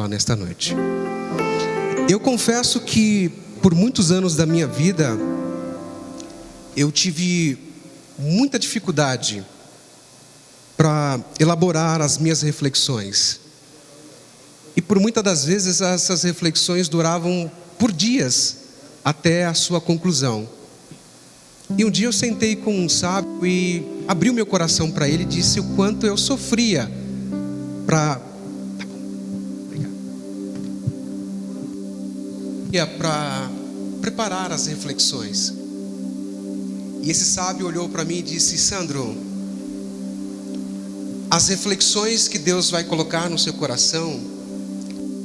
falar nesta noite. Eu confesso que por muitos anos da minha vida eu tive muita dificuldade para elaborar as minhas reflexões. E por muitas das vezes essas reflexões duravam por dias até a sua conclusão. E um dia eu sentei com um sábio e abri o meu coração para ele e disse o quanto eu sofria para preparar as reflexões. E esse sábio olhou para mim e disse: Sandro, as reflexões que Deus vai colocar no seu coração,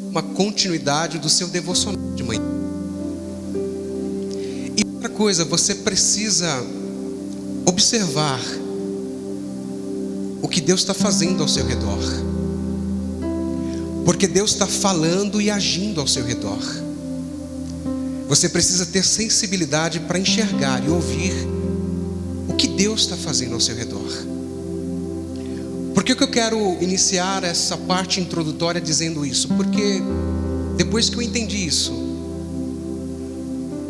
uma continuidade do seu devocional de manhã. E outra coisa, você precisa observar o que Deus está fazendo ao seu redor, porque Deus está falando e agindo ao seu redor. Você precisa ter sensibilidade para enxergar e ouvir o que Deus está fazendo ao seu redor. Por que eu quero iniciar essa parte introdutória dizendo isso? Porque depois que eu entendi isso,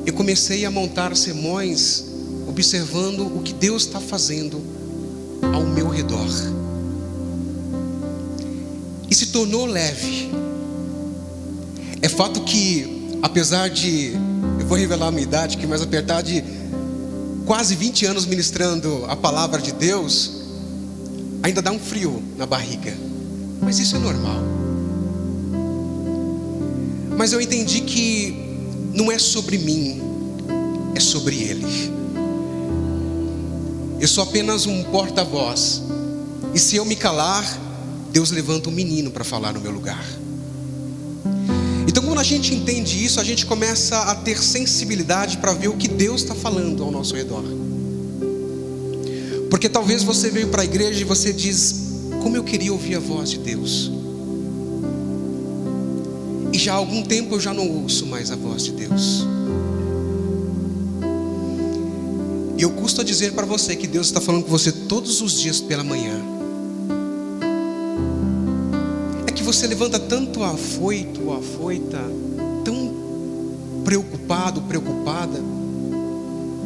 eu comecei a montar sermões observando o que Deus está fazendo ao meu redor. E se tornou leve. É fato que, apesar de, eu vou revelar a minha idade aqui, mas apesar de quase 20 anos ministrando a palavra de Deus, ainda dá um frio na barriga. Mas isso é normal. Mas eu entendi que não é sobre mim, é sobre Ele. Eu sou apenas um porta-voz. E se eu me calar, Deus levanta um menino para falar no meu lugar. Então quando a gente entende isso, a gente começa a ter sensibilidade para ver o que Deus está falando ao nosso redor. Porque talvez você veio para a igreja e você diz: como eu queria ouvir a voz de Deus. E já há algum tempo eu já não ouço mais a voz de Deus. E eu custo a dizer para você que Deus está falando com você todos os dias pela manhã. É que você levanta tanto afoito ou afoita, tão preocupado, preocupada,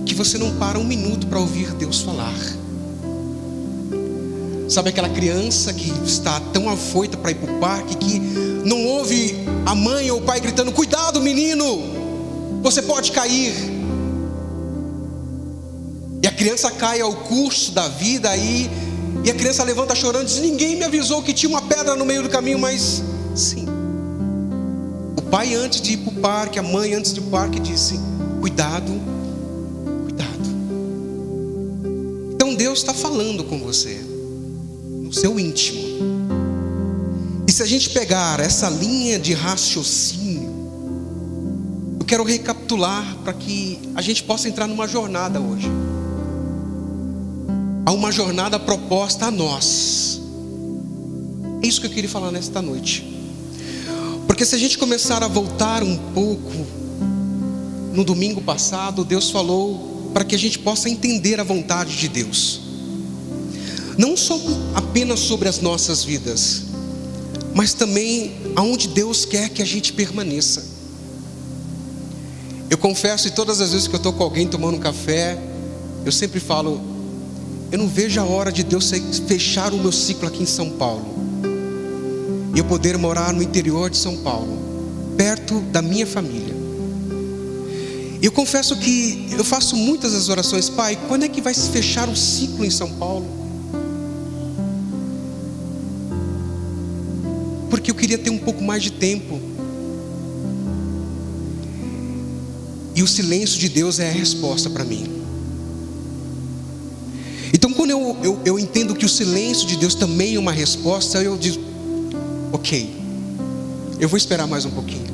que você não para um minuto para ouvir Deus falar. Sabe aquela criança que está tão afoita para ir para o parque, que não ouve a mãe ou o pai gritando: cuidado menino, você pode cair. E a criança cai ao curso da vida aí, e a criança levanta chorando e diz: ninguém me avisou que tinha uma pedra no meio do caminho. Mas sim, o pai antes de ir para o parque, a mãe antes de ir para o parque disse: cuidado, cuidado. Então Deus está falando com você no seu íntimo. E se a gente pegar essa linha de raciocínio, eu quero recapitular para que a gente possa entrar numa jornada hoje. Há uma jornada proposta a nós. É isso que eu queria falar nesta noite. Porque se a gente começar a voltar um pouco, no domingo passado, Deus falou para que a gente possa entender a vontade de Deus. Não só apenas sobre as nossas vidas, mas também aonde Deus quer que a gente permaneça. Eu confesso, e todas as vezes que eu estou com alguém tomando um café, eu sempre falo: eu não vejo a hora de Deus fechar o meu ciclo aqui em São Paulo, e eu poder morar no interior de São Paulo, perto da minha família. E eu confesso que eu faço muitas as orações: Pai, quando é que vai se fechar o ciclo em São Paulo? Porque eu queria ter um pouco mais de tempo. E o silêncio de Deus é a resposta para mim. Então quando eu entendo que o silêncio de Deus também é uma resposta, eu digo: ok, eu vou esperar mais um pouquinho.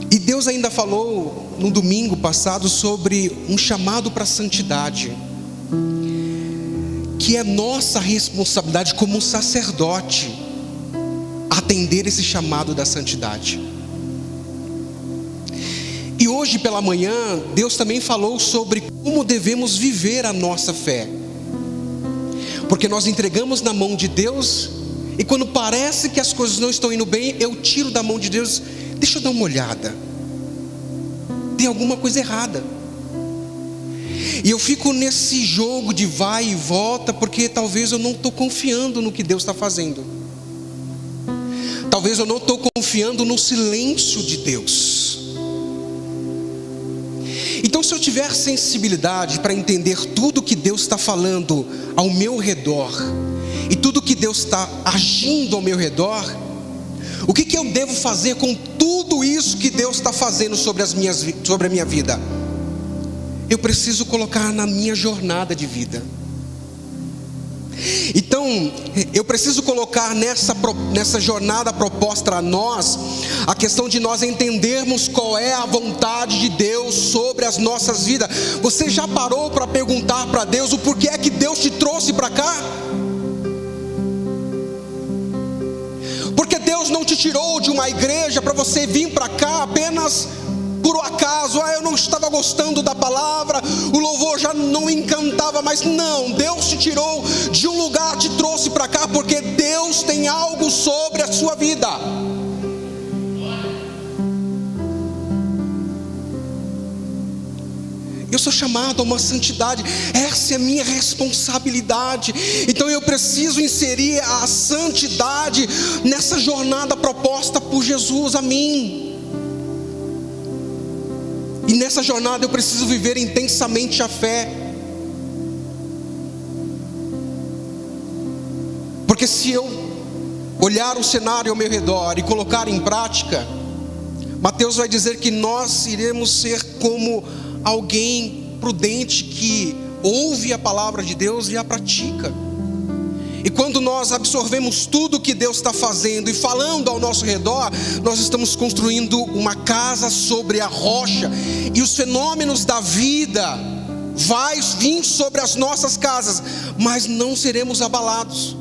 E Deus ainda falou no domingo passado sobre um chamado para a santidade, que é nossa responsabilidade como um sacerdote atender esse chamado da santidade. E hoje pela manhã Deus também falou sobre como devemos viver a nossa fé, porque nós entregamos na mão de Deus E quando parece que as coisas não estão indo bem, eu tiro da mão de Deus, deixa eu dar uma olhada, tem alguma coisa errada. E eu fico nesse jogo de vai e volta, porque talvez eu não estou confiando no que Deus está fazendo. Talvez eu não estou confiando no silêncio de Deus. Então, se eu tiver sensibilidade para entender tudo que Deus está falando ao meu redor, e tudo que Deus está agindo ao meu redor, o que eu devo fazer com tudo isso que Deus está fazendo sobre a minha vida? Eu preciso colocar na minha jornada de vida. Então, eu preciso colocar nessa jornada proposta a nós, a questão de nós entendermos qual é a vontade de Deus sobre as nossas vidas. Você já parou para perguntar para Deus o porquê é que Deus te trouxe para cá? Porque Deus não te tirou de uma igreja para você vir para cá apenas por acaso. Eu não estava gostando da palavra, o louvor já não encantava mais. Não, Deus te tirou de um lugar, te trouxe para cá, porque Deus tem algo sobre a sua vida. Eu sou chamado a uma santidade, essa é a minha responsabilidade. Então eu preciso inserir a santidade nessa jornada proposta por Jesus a mim. E nessa jornada eu preciso viver intensamente a fé. Porque se eu olhar o cenário ao meu redor e colocar em prática, Mateus vai dizer que nós iremos ser como alguém prudente que ouve a palavra de Deus e a pratica. E quando nós absorvemos tudo que Deus está fazendo e falando ao nosso redor, nós estamos construindo uma casa sobre a rocha, e os fenômenos da vida vai vir sobre as nossas casas, mas não seremos abalados.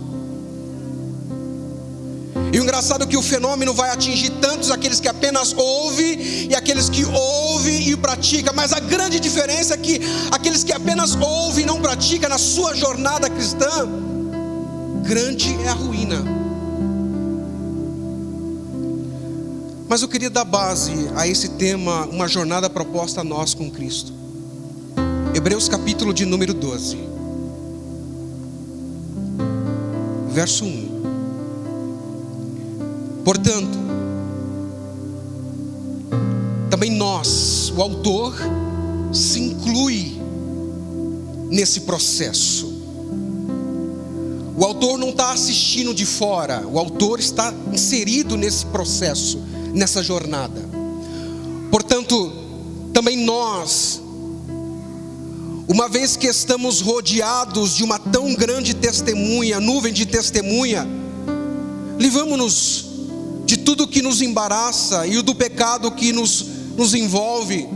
E o engraçado é que o fenômeno vai atingir tantos aqueles que apenas ouvem e aqueles que ouvem e praticam. Mas a grande diferença é que aqueles que apenas ouvem e não praticam, na sua jornada cristã, grande é a ruína. Mas eu queria dar base a esse tema, uma jornada proposta a nós com Cristo. Hebreus capítulo de número 12, verso 1. Portanto, também nós, o autor, se inclui nesse processo. O autor não está assistindo de fora, o autor está inserido nesse processo, nessa jornada. Portanto, também nós, uma vez que estamos rodeados de uma tão grande testemunha, nuvem de testemunha, livramos-nos de tudo que nos embaraça e do pecado que nos envolve.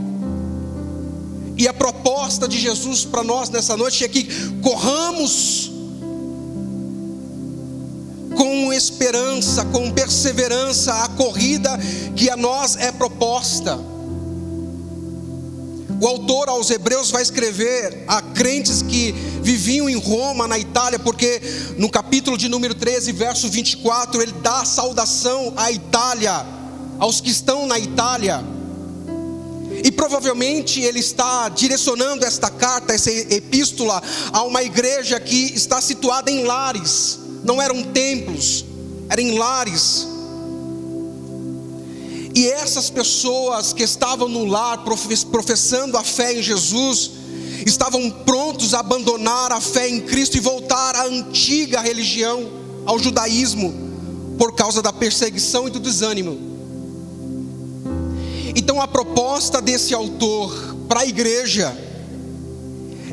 E a proposta de Jesus para nós nessa noite é que corramos com esperança, com perseverança a corrida que a nós é proposta. O autor aos Hebreus vai escrever a crentes que viviam em Roma, na Itália, porque no capítulo de número 13, verso 24, ele dá saudação à Itália, aos que estão na Itália. E provavelmente ele está direcionando esta carta, essa epístola, a uma igreja que está situada em lares. Não eram templos, eram em lares. E essas pessoas que estavam no lar, professando a fé em Jesus, estavam prontos a abandonar a fé em Cristo e voltar à antiga religião, ao judaísmo, por causa da perseguição e do desânimo. Então a proposta desse autor para a igreja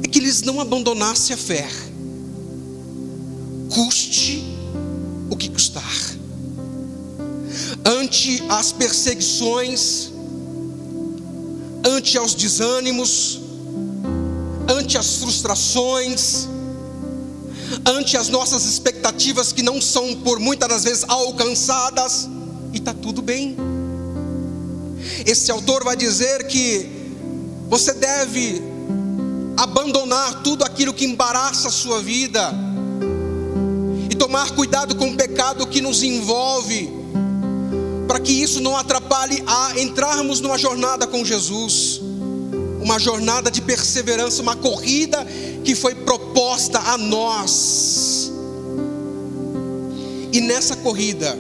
é que eles não abandonassem a fé, custe o que custar. Ante as perseguições, ante aos desânimos, ante as frustrações, ante as nossas expectativas que não são por muitas das vezes alcançadas, e está tudo bem. Esse autor vai dizer que você deve abandonar tudo aquilo que embaraça a sua vida tomar cuidado com o pecado que nos envolve, para que isso não atrapalhe a entrarmos numa jornada com Jesus, uma jornada de perseverança, uma corrida que foi proposta a nós. E nessa corrida,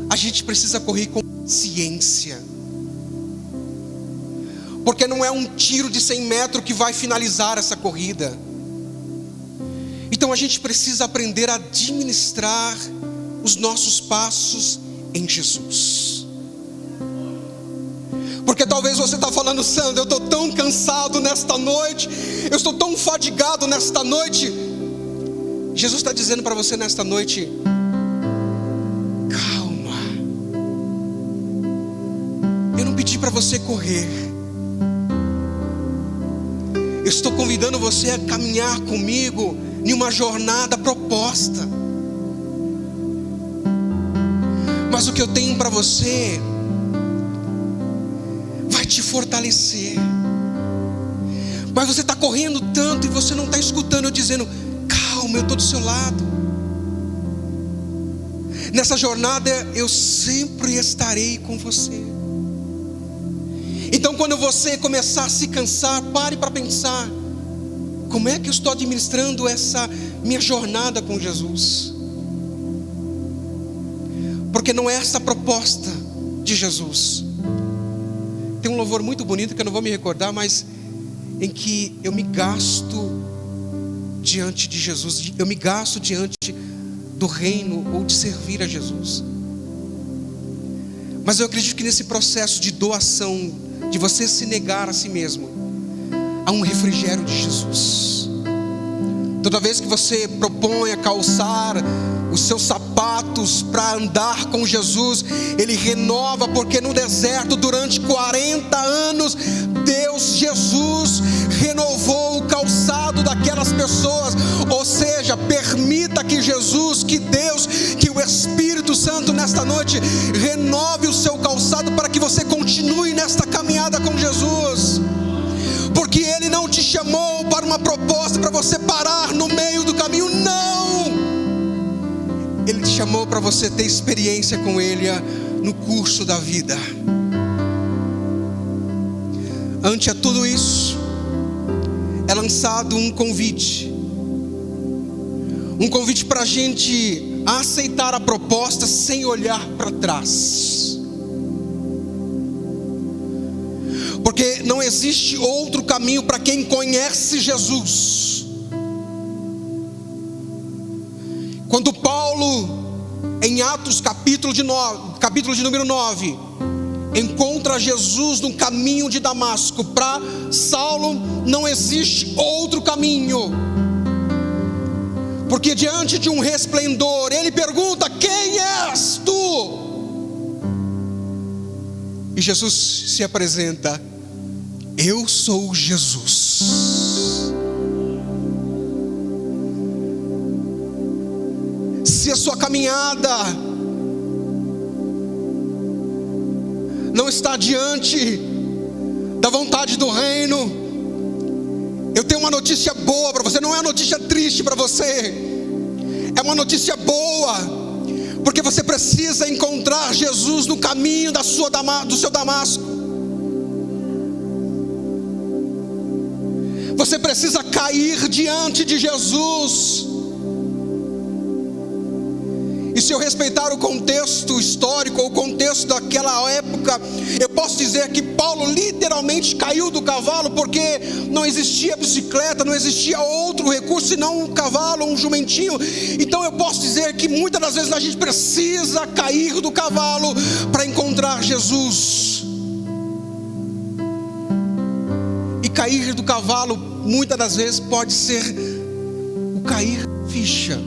a gente precisa correr com ciência, porque não é um tiro de 100 metros que vai finalizar essa corrida. Então a gente precisa aprender a administrar os nossos passos em Jesus. Porque talvez você está falando: Sandro, eu estou tão cansado nesta noite, eu estou tão fadigado nesta noite. Jesus está dizendo para você nesta noite: calma, eu não pedi para você correr, eu estou convidando você a caminhar comigo em uma jornada proposta. Mas o que eu tenho para você vai te fortalecer. Mas você está correndo tanto e você não está escutando eu dizendo: calma, eu estou do seu lado. Nessa jornada eu sempre estarei com você. Então quando você começar a se cansar, pare para pensar: como é que eu estou administrando essa minha jornada com Jesus? Porque não é essa a proposta de Jesus. Tem um louvor muito bonito que eu não vou me recordar, mas em que eu me gasto diante de Jesus, eu me gasto diante do reino ou de servir a Jesus. Mas eu acredito que nesse processo de doação, de você se negar a si mesmo, há um refrigério de Jesus. Toda vez que você propõe a calçar os seus sapatos para andar com Jesus, Ele renova, porque no deserto durante 40 anos, Jesus renovou o calçado daquelas pessoas. Ou seja, permita que Jesus, que Deus, que o Espírito Santo nesta noite renove o seu calçado para que você continue nesta caminhada com Jesus. Porque Ele não te chamou para uma proposta para você parar no meio do caminho, não. Ele te chamou para você ter experiência com Ele no curso da vida. Ante a tudo isso, é lançado um convite para a gente aceitar a proposta sem olhar para trás. Porque não existe outro caminho para quem conhece Jesus. Quando Paulo, em Atos capítulo de número 9, encontra Jesus no caminho de Damasco, para Saulo não existe outro caminho. Porque diante de um resplendor, ele pergunta: quem és tu? E Jesus se apresenta: eu sou Jesus. Se a sua caminhada não está diante da vontade do reino, eu tenho uma notícia boa para você. Não é uma notícia triste para você, é uma notícia boa, porque você precisa encontrar Jesus no caminho do seu Damasco. Você precisa cair diante de Jesus. E se eu respeitar o contexto histórico, ou o contexto daquela época, eu posso dizer que Paulo literalmente caiu do cavalo, porque não existia bicicleta, não existia outro recurso senão um cavalo, um jumentinho. Então eu posso dizer que muitas das vezes a gente precisa cair do cavalo para encontrar Jesus. E cair do cavalo muitas das vezes pode ser o cair ficha.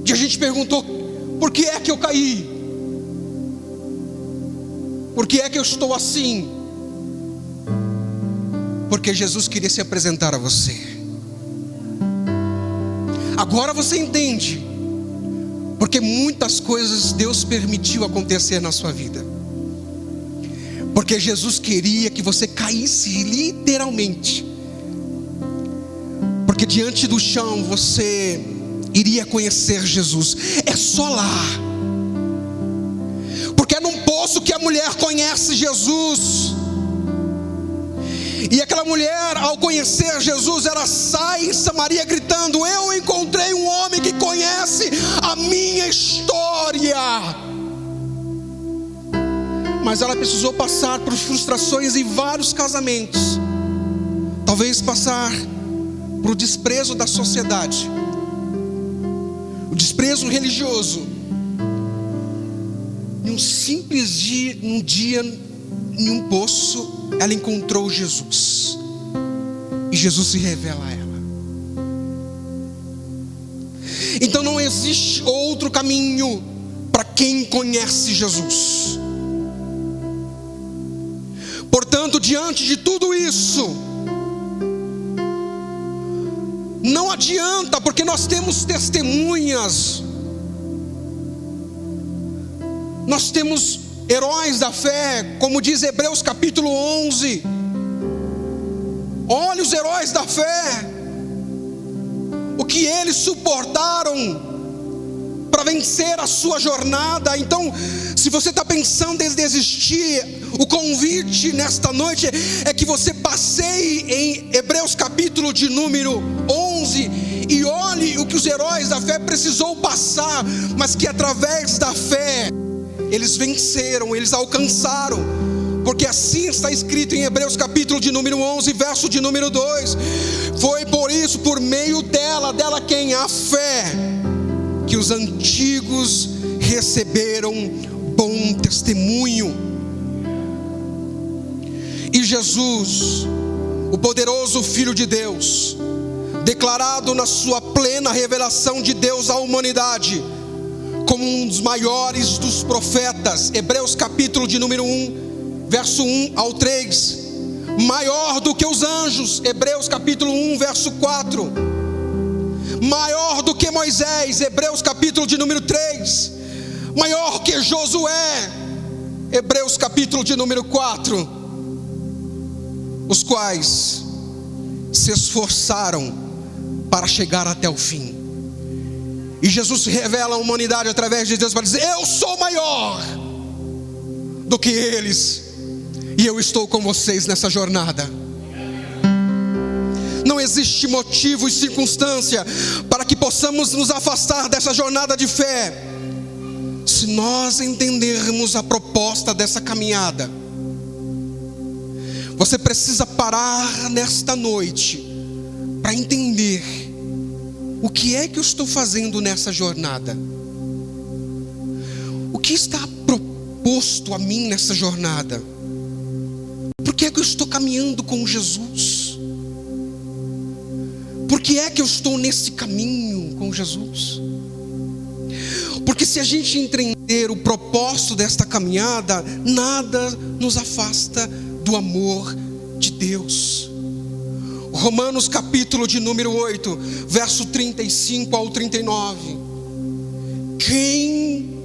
E a gente perguntou: por que é que eu caí? Por que é que eu estou assim? Porque Jesus queria se apresentar a você. Agora você entende porque muitas coisas Deus permitiu acontecer na sua vida. Porque Jesus queria que você caísse literalmente. porque diante do chão você iria conhecer Jesus. É só lá, porque é num poço que a mulher conhece Jesus. E aquela mulher, ao conhecer Jesus, ela sai em Samaria gritando: eu encontrei um homem que conhece a minha história. Mas ela precisou passar por frustrações em vários casamentos, talvez passar por desprezo da sociedade, o desprezo religioso. Em um simples dia, em um poço, ela encontrou Jesus, e Jesus se revela a ela. Então não existe outro caminho para quem conhece Jesus. Portanto, diante de tudo isso, não adianta, porque nós temos testemunhas, nós temos heróis da fé, como diz Hebreus capítulo 11. Olha os heróis da fé, o que eles suportaram para vencer a sua jornada. Então, se você está pensando em desistir, o convite nesta noite é que você passeie em Hebreus capítulo de número 11 e olhe o que os heróis da fé precisou passar, mas que através da fé eles venceram, eles alcançaram, porque assim está escrito em Hebreus capítulo de número 11, verso de número 2. Foi por isso, por meio dela quem? A fé, que os antigos receberam bom testemunho. E Jesus, o poderoso Filho de Deus, declarado na sua plena revelação de Deus à humanidade, como um dos maiores dos profetas, Hebreus capítulo de número 1, verso 1 ao 3, maior do que os anjos, Hebreus capítulo 1, verso 4, maior do que Moisés, Hebreus capítulo de número 3, maior que Josué, Hebreus capítulo de número 4, os quais se esforçaram para chegar até o fim. E Jesus se revela à humanidade através de Deus para dizer: eu sou maior do que eles, e eu estou com vocês nessa jornada. Não existe motivo e circunstância para que possamos nos afastar dessa jornada de fé, se nós entendermos a proposta dessa caminhada. Você precisa parar nesta noite para entender: o que é que eu estou fazendo nessa jornada? O que está proposto a mim nessa jornada? Por que é que eu estou caminhando com Jesus? Por que é que eu estou nesse caminho com Jesus? Porque se a gente entender o propósito desta caminhada, nada nos afasta do amor de Deus. Romanos capítulo de número 8, verso 35 ao 39. Quem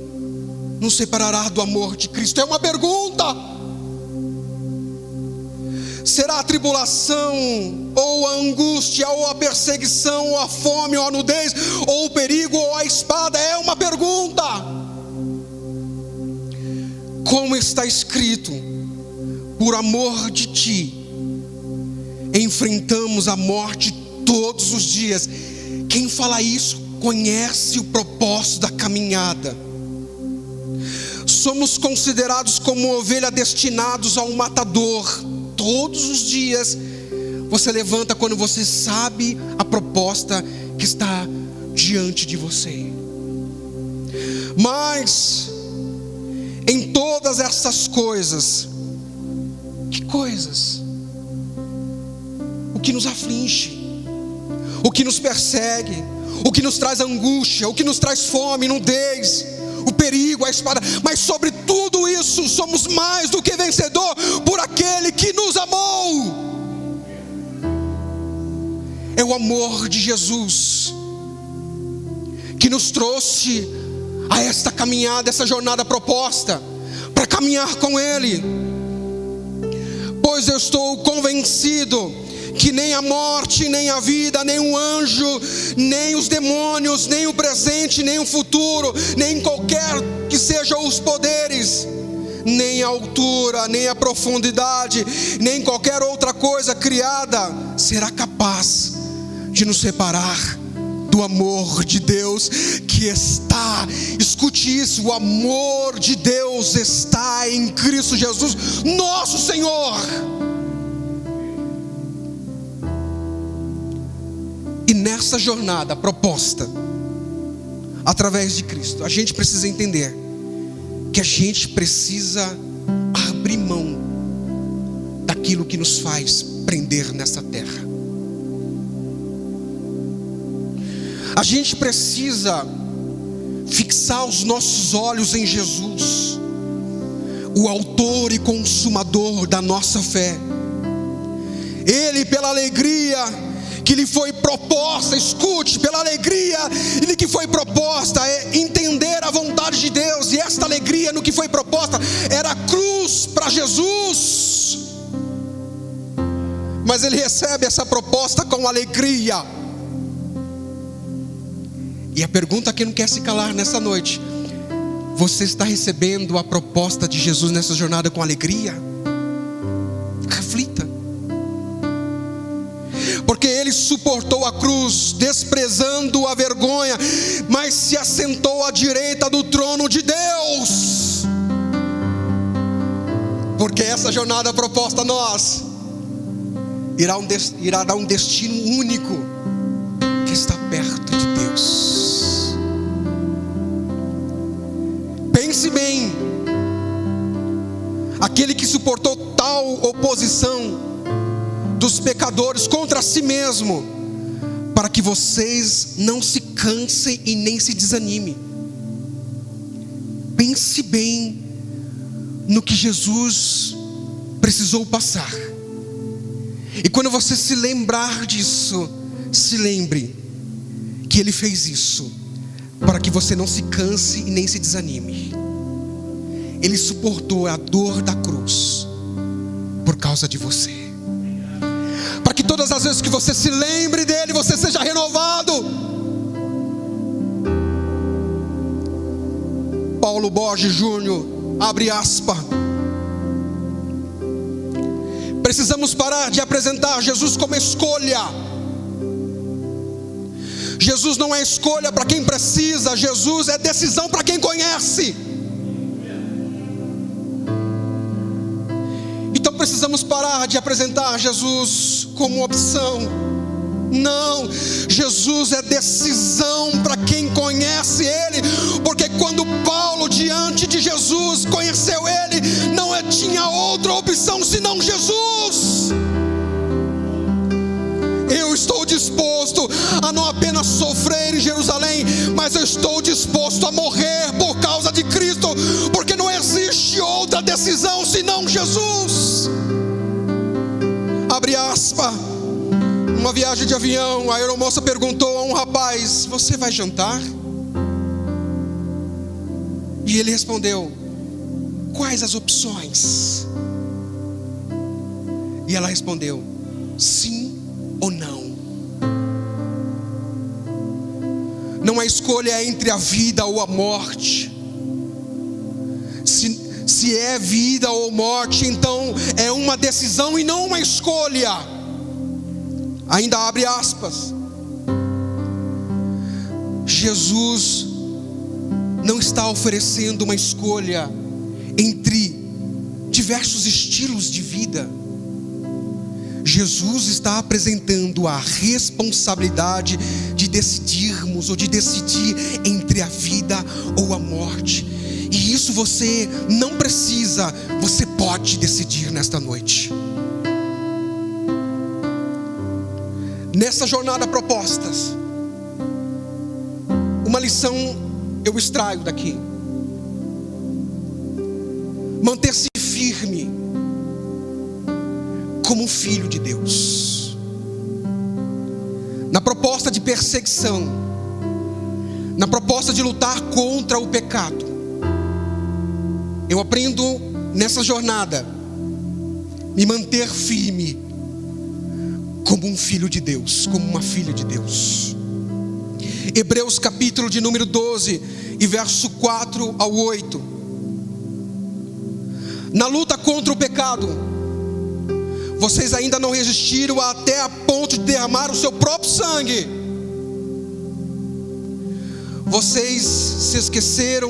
nos separará do amor de Cristo? É uma pergunta. Será a tribulação, ou a angústia, ou a perseguição, ou a fome, ou a nudez, ou o perigo, ou a espada? É uma pergunta. Como está escrito: por amor de ti enfrentamos a morte todos os dias. Quem fala isso conhece o propósito da caminhada. Somos considerados como ovelha destinados a um matador. Todos os dias você levanta quando você sabe a proposta que está diante de você. Mas em todas essas coisas, que coisas? O que nos aflige, o que nos persegue, o que nos traz angústia, o que nos traz fome, nudez, o perigo, a espada. Mas sobre tudo isso somos mais do que vencedor por aquele que nos amou. É o amor de Jesus que nos trouxe a esta caminhada, essa jornada proposta, para caminhar com Ele. Pois eu estou convencido que nem a morte, nem a vida, nem um anjo, nem os demônios, nem o presente, nem o futuro, nem qualquer que sejam os poderes, nem a altura, nem a profundidade, nem qualquer outra coisa criada será capaz de nos separar do amor de Deus que está, escute isso, o amor de Deus está em Cristo Jesus, nosso Senhor. E nessa jornada proposta através de Cristo, a gente precisa entender que a gente precisa abrir mão daquilo que nos faz prender nessa terra. A gente precisa fixar os nossos olhos em Jesus, o autor e consumador da nossa fé. Ele, pela alegria que lhe foi proposta, escute, pela alegria que foi proposta, é entender a vontade de Deus, e esta alegria no que foi proposta era a cruz para Jesus. Mas ele recebe essa proposta com alegria. E a pergunta que não quer se calar nessa noite: você está recebendo a proposta de Jesus nessa jornada com alegria? Reflita. Porque ele suportou a cruz, desprezando a vergonha, mas se assentou à direita do trono de Deus. Porque essa jornada proposta a nós irá dar um destino único, que está perto de Deus. Pense bem, aquele que suportou tal oposição dos pecadores contra si mesmo, para que vocês não se cansem e nem se desanimem. Pense bem no que Jesus precisou passar. E quando você se lembrar disso, se lembre que ele fez isso para que você não se canse e nem se desanime. Ele suportou a dor da cruz por causa de você, para que todas as vezes que você se lembre dele, você seja renovado. Paulo Borges Júnior, abre aspas: precisamos parar de apresentar Jesus como escolha. Jesus não é escolha para quem precisa, Jesus é decisão para quem conhece. Então precisamos parar de apresentar Jesus como opção. Não, Jesus é decisão para quem conhece ele. Porque quando Paulo, diante de Jesus, conheceu ele, não tinha outra opção senão Jesus. Eu estou disposto a não apenas sofrer em Jerusalém, mas eu estou disposto a morrer por causa de Cristo, porque não existe outra decisão senão Jesus. Abre aspas. Uma viagem de avião, a aeromoça perguntou a um rapaz: você vai jantar? E ele respondeu: quais as opções? E ela respondeu: sim ou não. Não há escolha entre a vida ou a morte. Se é vida ou morte, então é uma decisão e não uma escolha. Ainda abre aspas. Jesus não está oferecendo uma escolha entre diversos estilos de vida. Jesus está apresentando a responsabilidade de decidirmos ou de decidir entre a vida ou a morte. E isso você não precisa, você pode decidir nesta noite. Nessa jornada propostas, uma lição eu extraio daqui: manter-se firme como filho de Deus. Na proposta de perseguição, na proposta de lutar contra o pecado, eu aprendo nessa jornada me manter firme como um filho de Deus, como uma filha de Deus. Hebreus capítulo de número 12 e verso 4 ao 8. Na luta contra o pecado, vocês ainda não resistiram até a ponto de derramar o seu próprio sangue. Vocês se esqueceram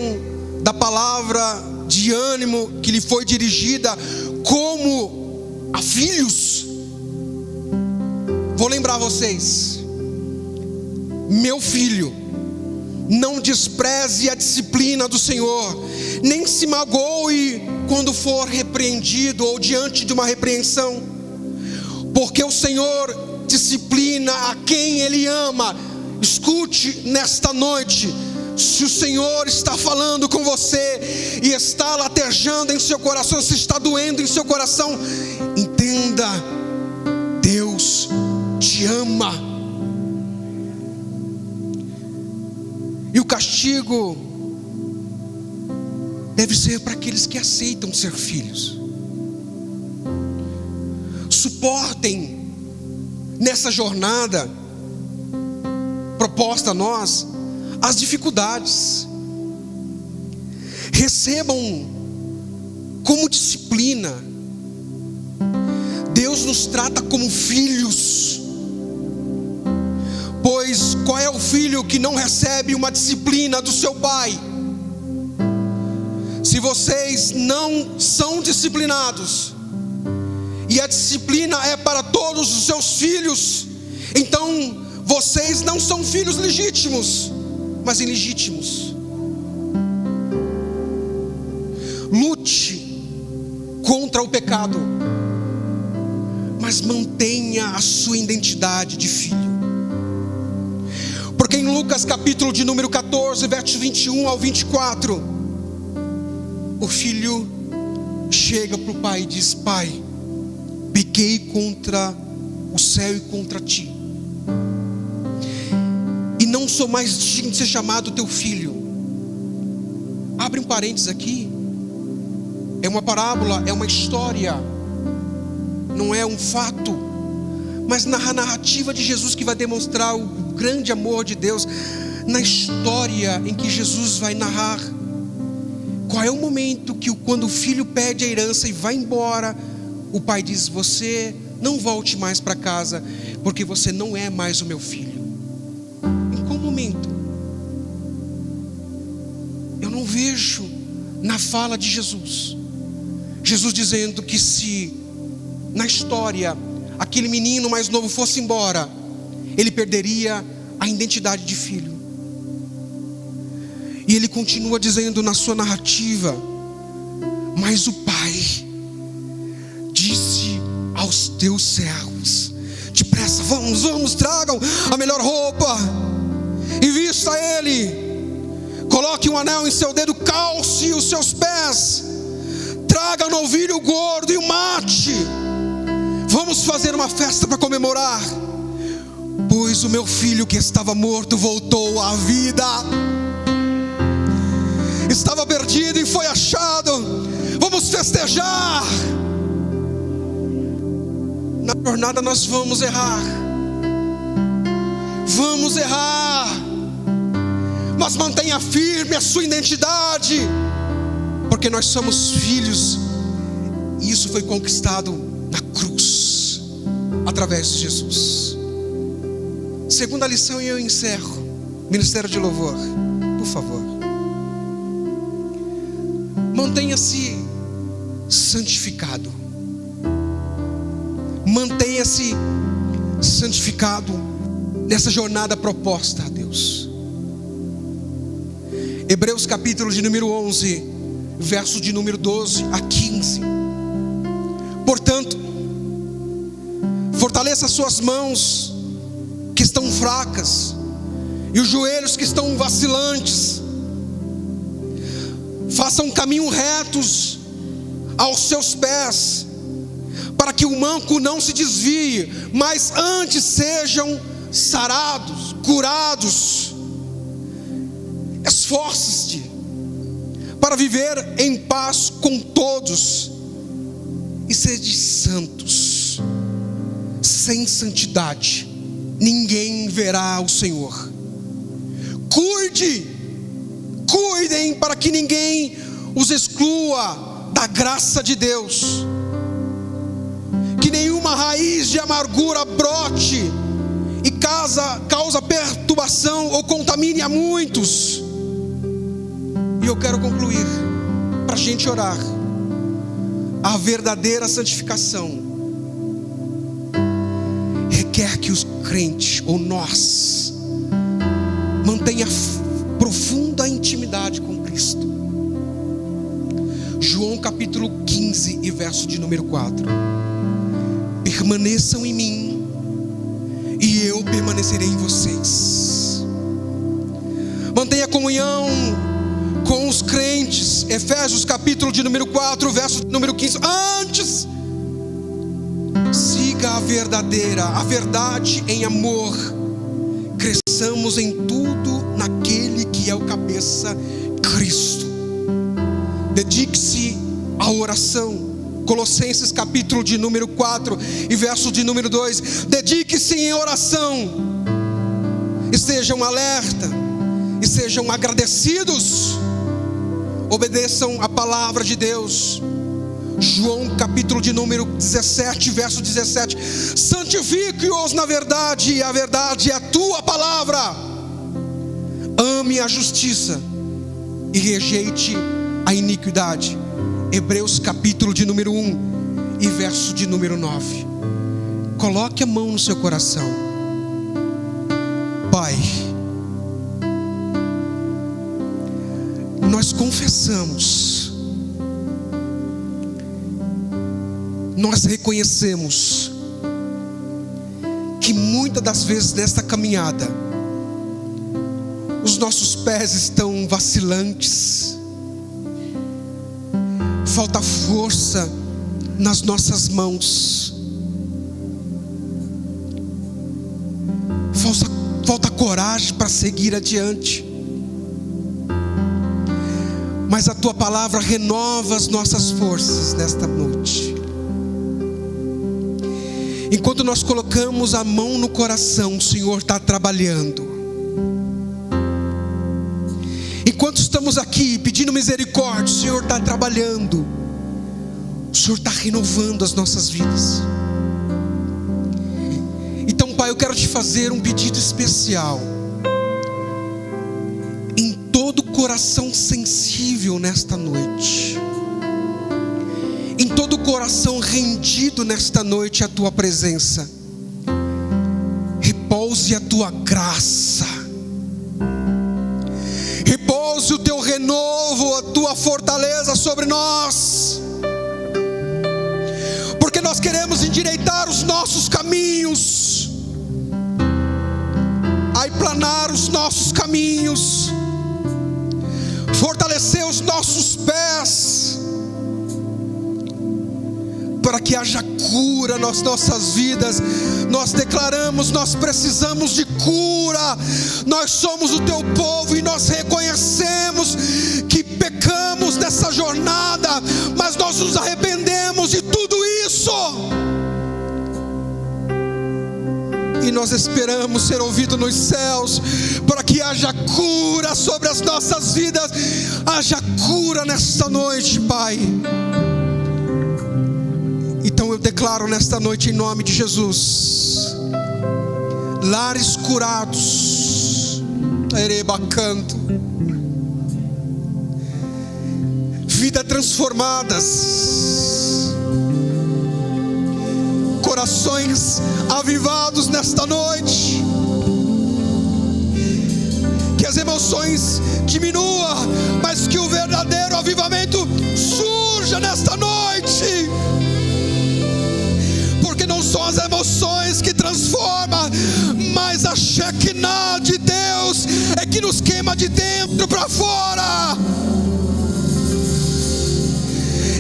da palavra de ânimo que lhe foi dirigida como a filhos. Vou lembrar vocês: meu filho, não despreze a disciplina do Senhor, nem se magoe quando for repreendido ou diante de uma repreensão, porque o Senhor disciplina a quem Ele ama. Escute nesta noite: se o Senhor está falando com você e está latejando em seu coração, se está doendo em seu coração, entenda, Deus te ama. E o castigo deve ser para aqueles que aceitam ser filhos. Suportem nessa jornada proposta a nós as dificuldades. Recebam como disciplina. Deus nos trata como filhos. Pois qual é o filho que não recebe uma disciplina do seu pai? Se vocês não são disciplinados, e a disciplina é para todos os seus filhos, então vocês não são filhos legítimos, mas ilegítimos. Lute contra o pecado, mas mantenha a sua identidade de filho. Porque em Lucas capítulo de número 14, versos 21 ao 24, o filho chega para o pai e diz: pai, pequei contra o céu e contra ti, e não sou mais digno de ser chamado teu filho. Abre um parênteses aqui. É uma parábola, é uma história, não é um fato, mas na narrativa de Jesus que vai demonstrar o grande amor de Deus. Na história em que Jesus vai narrar qual é o momento que quando o filho pede a herança e vai embora, o pai diz: você não volte mais para casa, porque você não é mais o meu filho. Em qual momento? Eu não vejo na fala de Jesus dizendo que se na história aquele menino mais novo fosse embora, ele perderia a identidade de filho. E ele continua dizendo na sua narrativa: mas o pai disse aos teus servos: depressa, vamos, tragam a melhor roupa e vista ele, coloque um anel em seu dedo, calce os seus pés, traga um novilho gordo e o mate. Vamos fazer uma festa para comemorar, pois o meu filho que estava morto voltou à vida, estava perdido e foi achado. Vamos festejar. Na jornada nós vamos errar, mas mantenha firme a sua identidade, porque nós somos filhos, e isso foi conquistado na cruz, através de Jesus. Segunda lição e eu encerro. Ministério de louvor, por favor. Mantenha-se santificado. Mantenha-se santificado nessa jornada proposta a Deus. Hebreus capítulo de número 11, verso de número 12 a 15. Portanto, fortaleça as suas mãos que estão fracas e os joelhos que estão vacilantes. Façam caminho retos aos seus pés, para que o manco não se desvie, mas antes sejam sarados, curados. Esforce-te para viver em paz com todos e sede santos. sem santidade ninguém verá o Senhor. Cuidem para que ninguém os exclua da graça de Deus, que nenhuma raiz de amargura brote e causa perturbação ou contamine a muitos. E eu quero concluir, para a gente orar. A verdadeira santificação requer que os crentes, ou nós, mantenha profunda intimidade com Cristo. João capítulo 15 e verso de número 4. Permaneçam em mim e eu permanecerei em vocês. Mantenha comunhão com os crentes. Efésios capítulo de número 4, verso número 15. Antes, siga a verdade em amor. Cresçamos em tudo naquele que é o cabeça, Cristo. Dedique-se à oração. Colossenses capítulo de número 4 e verso de número 2. Dedique-se em oração. Estejam alerta e sejam agradecidos. Obedeçam a palavra de Deus. João capítulo de número 17, verso 17. Santifique-os na verdade, e a verdade é a tua palavra. Ame a justiça e rejeite a iniquidade. Hebreus capítulo de número 1 e verso de número 9. Coloque a mão no seu coração. Pai, nós confessamos, nós reconhecemos que muitas das vezes nesta caminhada os nossos pés estão vacilantes, falta força nas nossas mãos, falta coragem para seguir adiante. Mas a tua palavra renova as nossas forças nesta noite. Enquanto nós colocamos a mão no coração, o Senhor está trabalhando. Enquanto estamos aqui pedindo misericórdia, o Senhor está trabalhando. O Senhor está renovando as nossas vidas. Então, Pai, eu quero te fazer um pedido especial. Em todo coração sensível nesta noite, em todo coração rendido nesta noite à tua presença, repouse a tua graça, repouse o teu renovo, a tua fortaleza sobre nós, porque nós queremos endireitar os nossos caminhos, aplanar os nossos caminhos, fortalecer os nossos pés, para que haja cura nas nossas vidas. Nós declaramos, nós precisamos de cura. Nós somos o teu povo e nós reconhecemos que pecamos nessa jornada, mas nós nos arrependemos de tudo isso, e nós esperamos ser ouvidos nos céus, para que haja cura sobre as nossas vidas. Haja cura nesta noite, Pai. Então eu declaro nesta noite, em nome de Jesus, lares curados, erebacanto, vidas transformadas, corações avivados nesta noite. Que as emoções diminuam, mas que o verdadeiro avivamento surja nesta noite. Porque não são as emoções que transformam, mas a Shekinah de Deus é que nos queima de dentro para fora.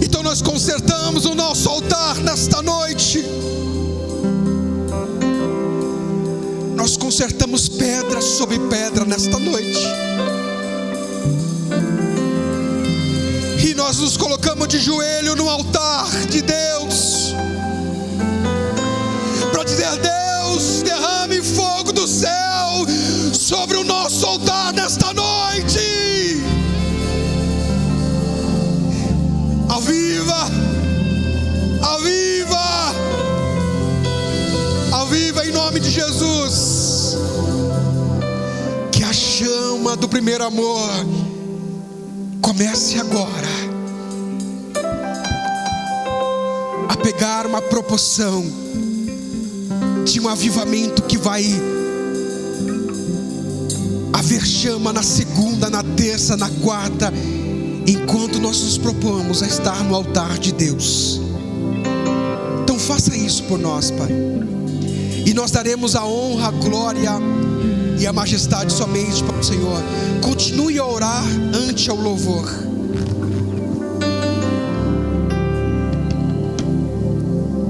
Então nós consertamos o nosso altar nesta noite. Nós consertamos pedra sobre pedra nesta noite. E nós nos colocamos de joelho no altar de Deus, para dizer: nesta noite. Aviva, aviva, aviva em nome de Jesus. Que a chama do primeiro amor comece agora a pegar uma proporção de um avivamento que vai haver chama na segunda, na terça, na quarta, enquanto nós nos propomos a estar no altar de Deus. Então faça isso por nós, Pai, e nós daremos a honra, a glória e a majestade somente para o Senhor. Continue a orar ante ao louvor.